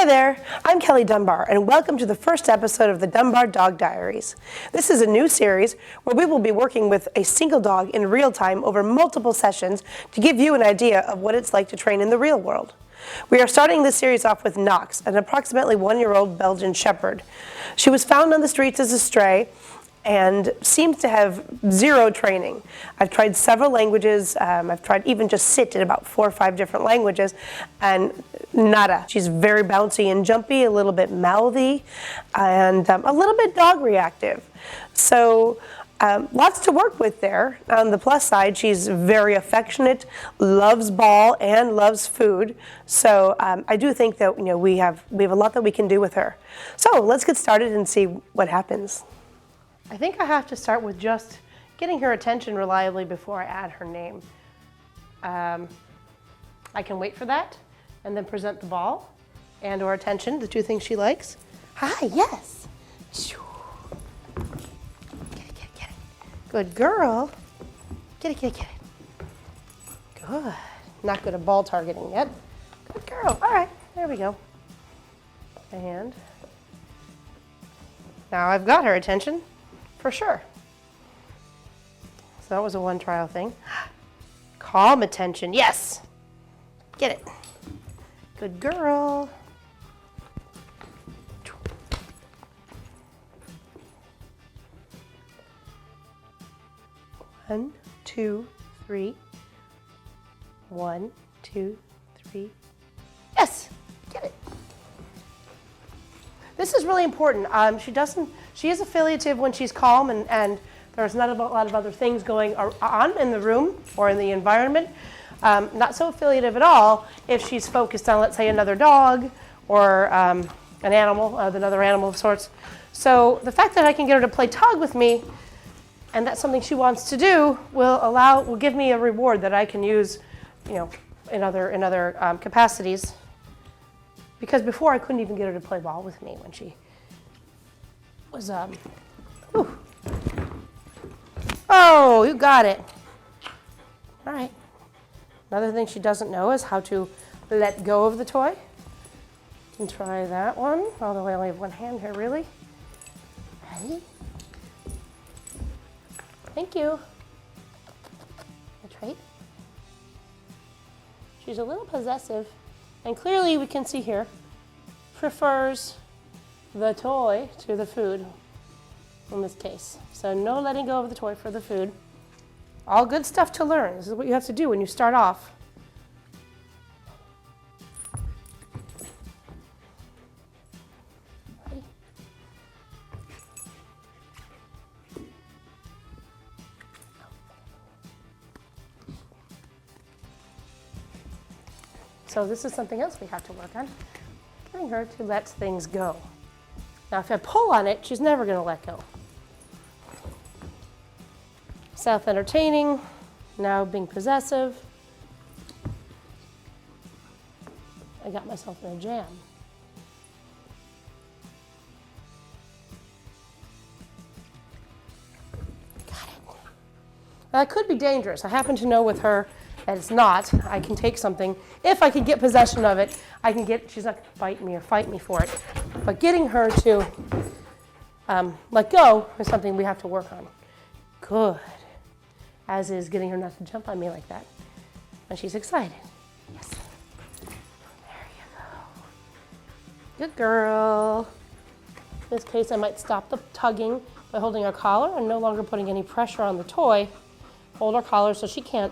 Hi there, I'm Kelly Dunbar, and welcome to the first episode of the Dunbar Dog Diaries. This is a new series where we will be working with a single dog in real time over multiple sessions to give you an idea of what it's like to train in the real world. We are starting this series off with Knox, an approximately 1-year-old Belgian Shepherd. She was found on the streets as a stray and seems to have zero training. I've tried several languages. I've tried even just sit in about 4 or 5 different languages, and nada. She's very bouncy and jumpy, a little bit mouthy, and a little bit dog reactive. So lots to work with there. On the plus side, she's very affectionate, loves ball, and loves food. So I do think that we have a lot that we can do with her. So let's get started and see what happens. I think I have to start with just getting her attention reliably before I add her name. I can wait for that and then present the ball and or attention, the two things she likes. Hi, yes. Get it. Good girl. Get it. Good. Not good at ball targeting yet. Good girl. All right, there we go. And now I've got her attention. For sure. So that was a one trial thing. Calm attention, yes. Get it. Good girl. One, two, three. 1, 2, 3. Yes, get it. This is really important. She is affiliative when she's calm and there's not a lot of other things going on in the room or in the environment. Not so affiliative at all if she's focused on, let's say, another dog or an animal, another animal of sorts. So the fact that I can get her to play tug with me, and that's something she wants to do, will give me a reward that I can use, in other capacities. Because before I couldn't even get her to play ball with me when she was, Oh, you got it. All right. Another thing she doesn't know is how to let go of the toy. And try that one, although I only have one hand here, really. Ready? Thank you. That's right. She's a little possessive. And clearly we can see here, prefers the toy to the food in this case. So no letting go of the toy for the food. All good stuff to learn. This is what you have to do when you start off. Ready? So this is something else we have to work on, getting her to let things go. Now if I pull on it, she's never going to let go. Self-entertaining, now being possessive. I got myself in a jam. Got it. That could be dangerous. I happen to know with her that it's not. I can take something. If I can get possession of it, she's not going to bite me or fight me for it. But getting her to let go is something we have to work on. Good. As is getting her not to jump on me like that when she's excited. Yes. There you go. Good girl. In this case, I might stop the tugging by holding her collar and no longer putting any pressure on the toy. Hold her collar so she can't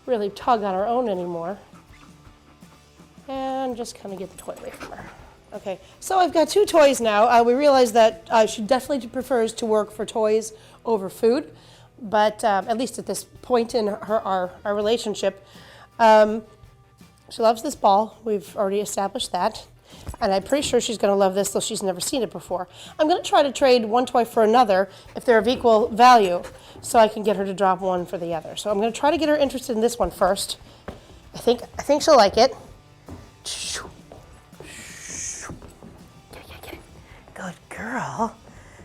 really tug on her own anymore. And just kind of get the toy away from her. Okay, so I've got 2 toys now. We realized that she definitely prefers to work for toys over food, but at least at this point in our relationship. She loves this ball. We've already established that. And I'm pretty sure she's going to love this, though she's never seen it before. I'm going to try to trade one toy for another if they're of equal value, so I can get her to drop one for the other. So I'm going to try to get her interested in this one first. I think she'll like it. Get it. Good girl.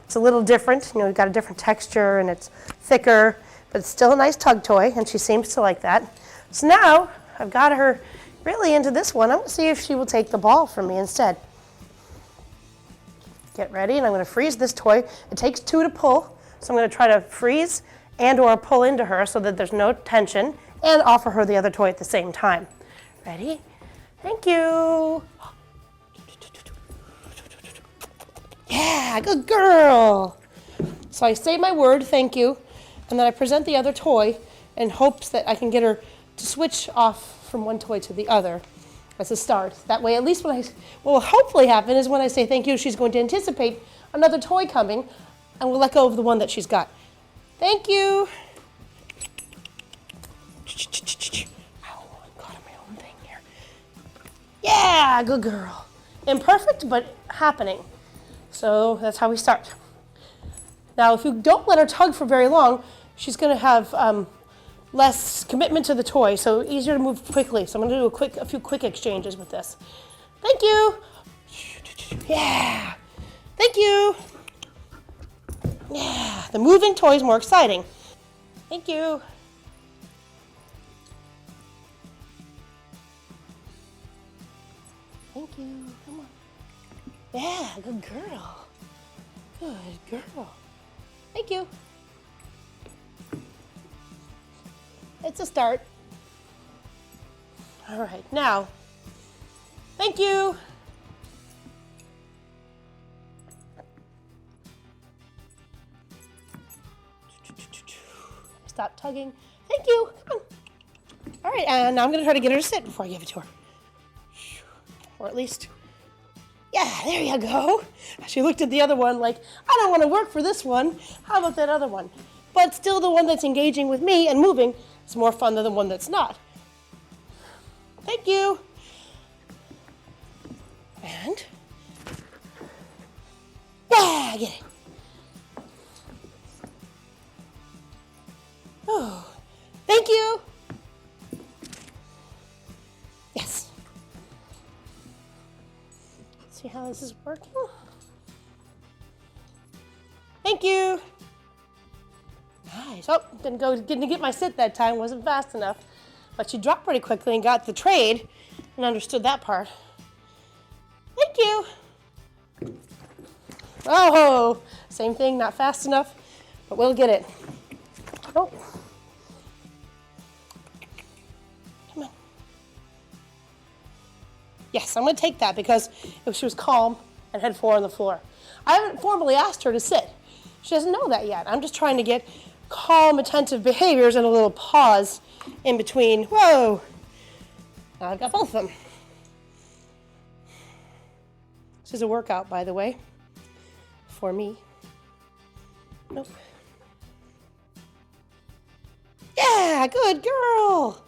It's a little different. We've got a different texture and it's thicker, but it's still a nice tug toy, and she seems to like that. So now I've got her really into this one. I'm going to see if she will take the ball from me instead. Get ready, and I'm going to freeze this toy. It takes 2 to pull, so I'm going to try to freeze and or pull into her so that there's no tension, and offer her the other toy at the same time. Ready? Thank you. Yeah, good girl. So I say my word, thank you, and then I present the other toy in hopes that I can get her to switch off from one toy to the other as a start. That way, at least what will hopefully happen is when I say thank you, she's going to anticipate another toy coming, and we'll let go of the one that she's got. Thank you. Oh, I'm caught on my own thing here. Yeah, good girl. Imperfect, but happening. So that's how we start. Now, if you don't let her tug for very long, she's going to have less commitment to the toy, so easier to move quickly. So I'm going to do a few quick exchanges with this. Thank you. Yeah. Thank you. Yeah. The moving toy is more exciting. Thank you. Thank you. Come on. Yeah, good girl. Good girl. Thank you. It's a start. All right, now, thank you. Stop tugging. Thank you. Come on. All right, and now I'm going to try to get her to sit before I give it to her. Or at least, yeah, there you go. She looked at the other one like, I don't want to work for this one. How about that other one? But still the one that's engaging with me and moving is more fun than the one that's not. Thank you. And, yeah, get it. Oh, thank you. Yes. See how this is working? Thank you. Nice. Oh, didn't get my sit that time. Wasn't fast enough. But she dropped pretty quickly and got the trade and understood that part. Thank you. Oh, same thing, not fast enough, but we'll get it. Oh. Come on. Yes, I'm going to take that because if she was calm and had 4 on the floor. I haven't formally asked her to sit. She doesn't know that yet. I'm just trying to get calm, attentive behaviors and a little pause in between. Whoa. Now I've got both of them. This is a workout, by the way, for me. Nope. Yeah, good girl.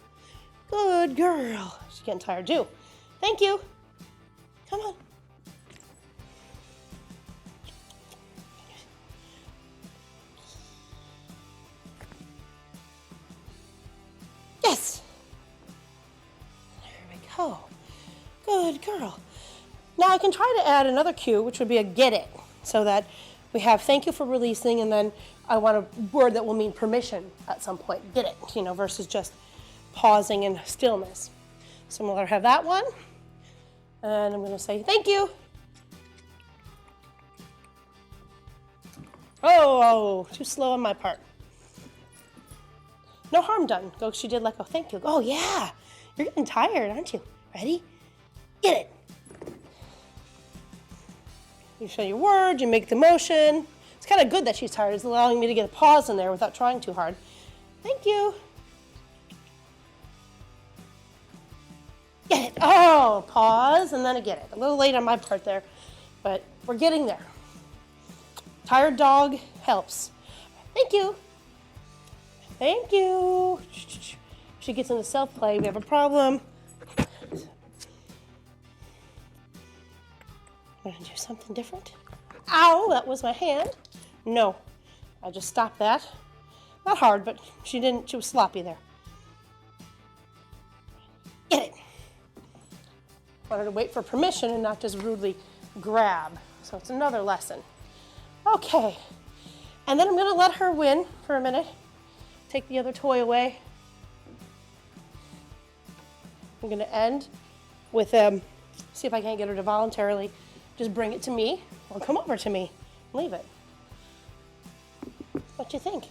Good girl. She's getting tired too. Thank you. Come on. Yes. There we go. Good girl. Now I can try to add another cue, which would be a get it, so that we have thank you for releasing, and then I want a word that will mean permission at some point. Get it, versus just pausing in stillness. So I'm going to have that one, and I'm going to say thank you. Oh, too slow on my part. No harm done. Go, she did like, oh, thank you. Oh, yeah. You're getting tired, aren't you? Ready? Get it. You show your word, you make the motion. It's kind of good that she's tired. It's allowing me to get a pause in there without trying too hard. Thank you. Get it. Oh, pause, and then I get it. A little late on my part there, but we're getting there. Tired dog helps. Thank you. Thank you. She gets into self-play. We have a problem. I'm gonna do something different. Ow, that was my hand. No, I just stopped that. Not hard, but she was sloppy there. Get it. Wanted to wait for permission and not just rudely grab. So it's another lesson. Okay, and then I'm gonna let her win for a minute. Take the other toy away. I'm gonna end with, see if I can't get her to voluntarily just bring it to me or come over to me. Leave it. What do you think?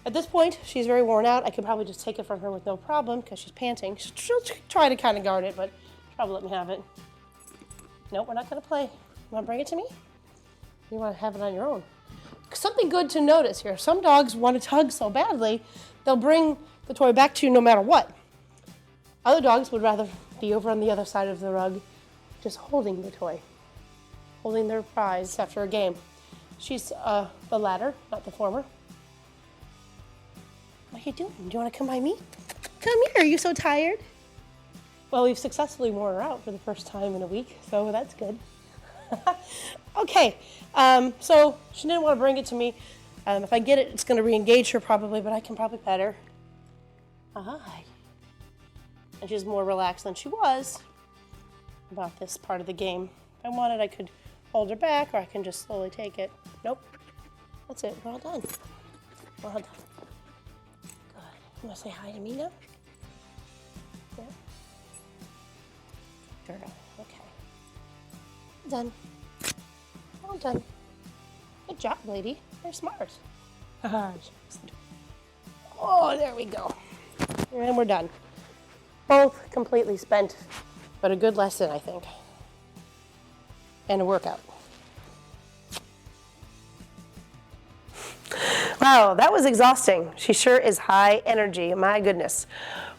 At this point, she's very worn out. I could probably just take it from her with no problem because she's panting. She'll try to kind of guard it, but she'll probably let me have it. Nope, we're not going to play. You want to bring it to me? You want to have it on your own? Something good to notice here. Some dogs want to tug so badly, they'll bring the toy back to you no matter what. Other dogs would rather be over on the other side of the rug, just holding the toy, holding their prize after a game. She's the latter, not the former. What are you doing? Do you want to come by me? Come here, are you so tired? Well, we've successfully worn her out for the first time in a week, so that's good. Okay, so she didn't want to bring it to me. If I get it, it's going to re-engage her probably, but I can probably pet her. Hi. And she's more relaxed than she was about this part of the game. If I wanted, I could hold her back, or I can just slowly take it. Nope. That's it. We're all done. We're all done. Good. You want to say hi to me now? Yeah. Girl. Okay. Done. All done. Good job, lady. You're smart. Oh, there we go. And we're done. Both completely spent, but a good lesson, I think. And a workout. Wow, that was exhausting. She sure is high energy, my goodness.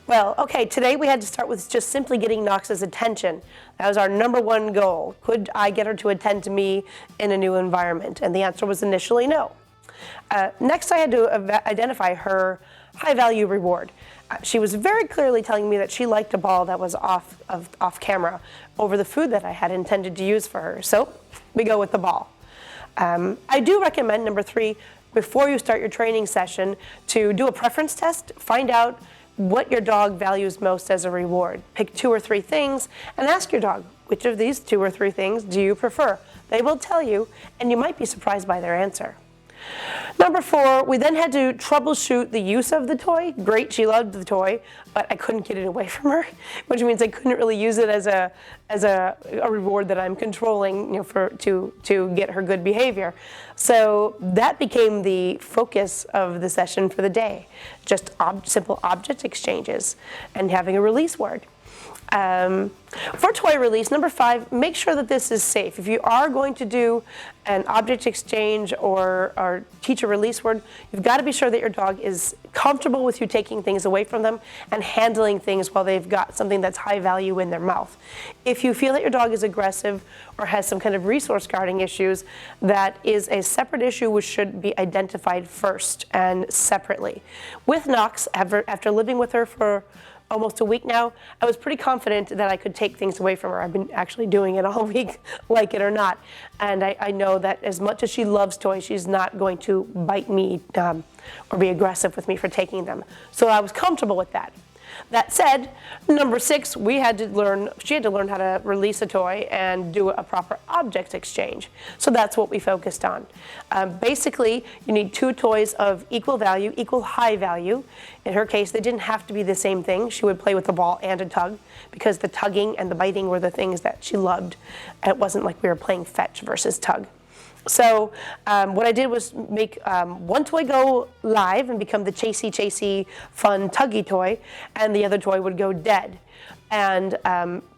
Well, okay, today we had to start with just simply getting Knox's attention. That was our number one goal. Could I get her to attend to me in a new environment? And the answer was initially no. Next, I had to identify her high-value reward. She was very clearly telling me that she liked a ball that was off camera over the food that I had intended to use for her. So we go with the ball. I do recommend, number 3, before you start your training session, to do a preference test, find out what your dog values most as a reward. Pick 2 or 3 things and ask your dog, which of these 2 or 3 things do you prefer? They will tell you, and you might be surprised by their answer. Number 4, we then had to troubleshoot the use of the toy. Great, she loved the toy, but I couldn't get it away from her, which means I couldn't really use it as a reward that I'm controlling, to get her good behavior. So that became the focus of the session for the day, just simple object exchanges and having a release word. For toy release, number 5, make sure that this is safe. If you are going to do an object exchange or teach a release word, you've got to be sure that your dog is comfortable with you taking things away from them and handling things while they've got something that's high value in their mouth. If you feel that your dog is aggressive or has some kind of resource guarding issues, that is a separate issue which should be identified first and separately. With Knox, after living with her for almost a week now, I was pretty confident that I could take things away from her. I've been actually doing it all week, like it or not. And I know that as much as she loves toys, she's not going to bite me or be aggressive with me for taking them. So I was comfortable with that. That said, number 6, she had to learn how to release a toy and do a proper object exchange. So that's what we focused on. Basically, you need 2 toys of equal value, equal high value. In her case, they didn't have to be the same thing. She would play with the ball and a tug because the tugging and the biting were the things that she loved. It wasn't like we were playing fetch versus tug. So what I did was make one toy go live and become the chasey, fun, tuggy toy, and the other toy would go dead. And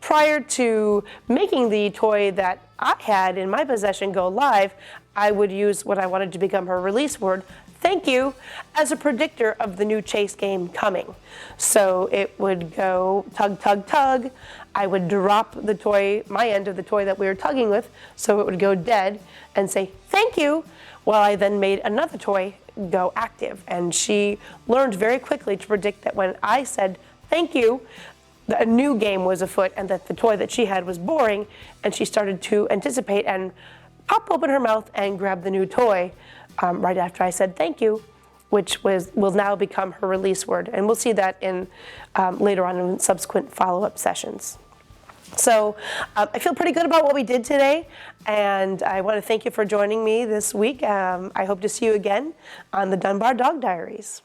prior to making the toy that I had in my possession go live, I would use what I wanted to become her release word, thank you, as a predictor of the new chase game coming. So it would go tug, tug, tug. I would drop the toy, my end of the toy that we were tugging with, so it would go dead and say, thank you, while I then made another toy go active. And she learned very quickly to predict that when I said, thank you, a new game was afoot and that the toy that she had was boring, and she started to anticipate and pop open her mouth and grab the new toy right after I said thank you, which will now become her release word. And we'll see that in later on in subsequent follow-up sessions. So I feel pretty good about what we did today, and I want to thank you for joining me this week. I hope to see you again on the Dunbar Dog Diaries.